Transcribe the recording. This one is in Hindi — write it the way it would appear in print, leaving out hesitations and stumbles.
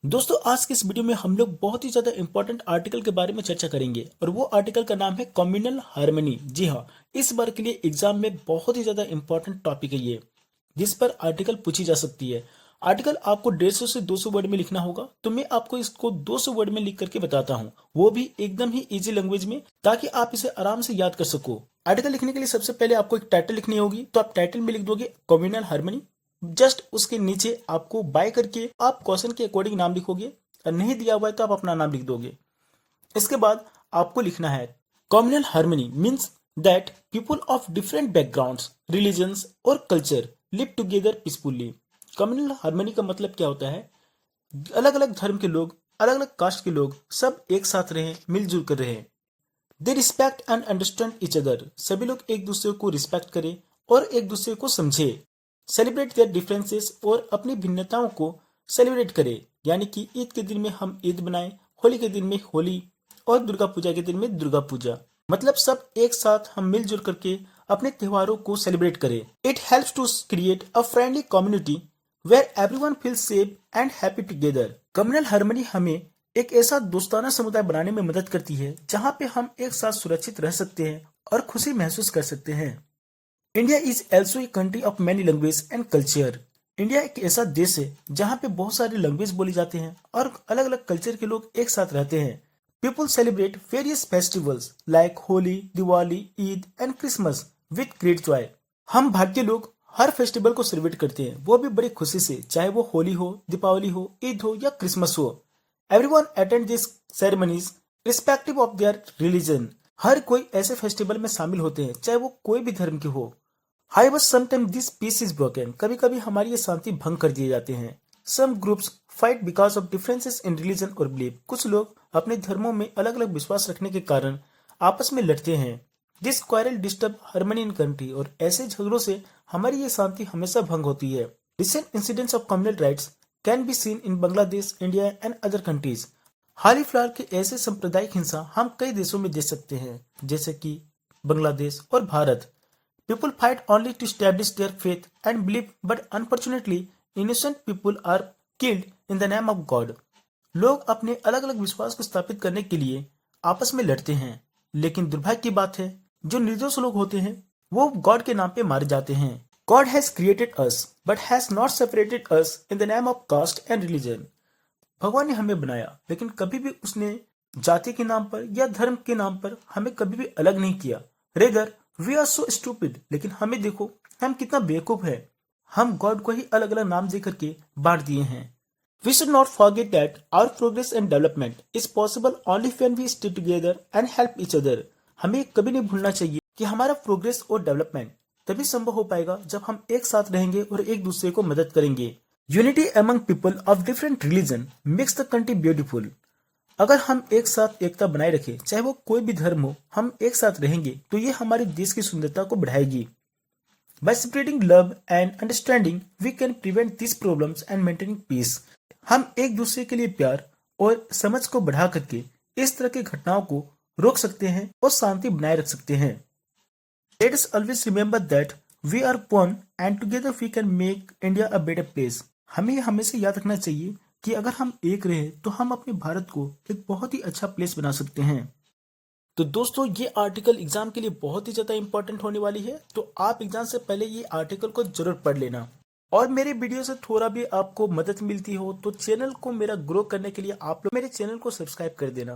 दोस्तों आज के इस वीडियो में हम लोग बहुत ही ज्यादा इंपॉर्टेंट आर्टिकल के बारे में चर्चा करेंगे और वो आर्टिकल का नाम है कम्युनल हार्मनी। जी हाँ, इस बार के लिए एग्जाम में बहुत ही ज्यादा इंपॉर्टेंट टॉपिक है ये, जिस पर आर्टिकल पूछी जा सकती है। आर्टिकल आपको 150 से 200 वर्ड में लिखना होगा, तो मैं आपको इसको 200 वर्ड में लिख करके बताता हूँ, वो भी एकदम ही इजी लैंग्वेज में, ताकि आप इसे आराम से याद कर सको। आर्टिकल लिखने के लिए सबसे पहले आपको एक टाइटल लिखनी होगी, तो आप टाइटल में लिख दोगे कम्युनल हार्मनी। जस्ट उसके नीचे आपको बाय करके आप क्वेश्चन के अकॉर्डिंग नाम लिखोगे, और नहीं दिया हुआ है तो आप अपना नाम लिख दोगे। इसके बाद आपको लिखना है communal harmony means that people of different backgrounds, religions और culture live together peacefully. Communal harmony का मतलब क्या होता है? अलग अलग धर्म के लोग, अलग अलग कास्ट के लोग सब एक साथ रहें, मिलजुल कर रहें। They respect and understand each other, सभी लोग एक दूसरे को रिस्पेक्ट करें और एक दूसरे को समझे। सेलिब्रेट देयर डिफरेंसेस, और अपनी भिन्नताओं को सेलिब्रेट करें, यानी कि ईद के दिन में हम ईद बनाएं, होली के दिन में होली, और दुर्गा पूजा के दिन में दुर्गा पूजा। मतलब सब एक साथ हम मिलजुल करके अपने त्योहारों को सेलिब्रेट करें। It helps to create a friendly community where everyone feels safe and happy together. Communal harmony हमें एक ऐसा दोस्ताना समुदाय बनाने में मदद करती है जहाँ पे हम एक साथ सुरक्षित रह सकते हैं और खुशी महसूस कर सकते हैं। India is also a country of many language and culture. India एक ऐसा देश है जहाँ पे बहुत सारे लैंग्वेज बोली जाते हैं और अलग अलग कल्चर के लोग एक साथ रहते हैं। People celebrate various festivals like holy, Diwali, Eid and Christmas with great Joy. हम भारतीय लोग हर फेस्टिवल को सेलिब्रेट करते हैं, वो भी बड़ी खुशी से, चाहे वो होली हो, दीपावली हो, ईद हो या क्रिसमस हो। Everyone attend this ceremonies respective of their religion. हर कोई ऐसे फेस्टिवल में शामिल होते हैं, चाहे वो कोई भी धर्म के हो। However, sometimes this peace is broken. कभी कभी हमारी ये शांति भंग कर दिए जाते हैं। Some groups fight because of differences in religion or belief. कुछ लोग अपने धर्मों में अलग अलग विश्वास रखने के कारण आपस में लड़ते हैं। This quarrel disturb harmony in country. और ऐसे झगड़ों से हमारी ये शांति हमेशा भंग होती है। Recent incidents of communal rights can be seen in Bangladesh, India and other countries. हाल ही फिलहाल के ऐसे सांप्रदायिक हिंसा हम कई देशों में देख सकते हैं, जैसे कि बांग्लादेश और Bharat. People fight only to establish their faith and belief, but unfortunately, innocent people are killed in the name of God. लोग अपने अलग अलग विश्वास को स्थापित करने के लिए आपस में लड़ते हैं, लेकिन दुर्भाग्य की बात है, जो निर्दोष लोग होते हैं वो गॉड के नाम पे मारे जाते हैं। God has created us, but has not separated us in the name of caste and religion. भगवान ने हमें बनाया, लेकिन कभी भी उसने जाति के नाम पर या धर्म के नाम पर हमें कभी भी अलग नहीं किया। Rather we are so stupid, लेकिन हमें देखो हम कितना बेवकूफ है, हम गॉड को ही अलग अलग नाम दे करके बांट दिए हैं। We should not forget that our progress and development is possible only when we stay together and help each other. हमें कभी नहीं भूलना चाहिए कि हमारा प्रोग्रेस और डेवलपमेंट तभी संभव हो पाएगा जब हम एक साथ रहेंगे और एक दूसरे को मदद करेंगे। Unity among people of different religion makes the country beautiful. अगर हम एक साथ एकता बनाए रखें, चाहे वो कोई भी धर्म हो, हम एक साथ रहेंगे तो ये हमारे देश की सुंदरता को बढ़ाएगी। By spreading love and understanding we can prevent this problems and maintaining peace. हम एक दूसरे के लिए प्यार और समझ को बढ़ा करके इस तरह की घटनाओं को रोक सकते हैं और शांति बनाए रख सकते हैं। Let us always remember that we are one and together we can make India a better place. हमें हमेशा याद रखना चाहिए कि अगर हम एक रहे तो हम अपने भारत को एक बहुत ही अच्छा प्लेस बना सकते हैं। तो दोस्तों ये आर्टिकल एग्जाम के लिए बहुत ही ज्यादा इंपॉर्टेंट होने वाली है, तो आप एग्जाम से पहले ये आर्टिकल को जरूर पढ़ लेना। और मेरे वीडियो से थोड़ा भी आपको मदद मिलती हो तो चैनल को मेरा ग्रो करने के लिए आप लोग मेरे चैनल को सब्सक्राइब कर देना।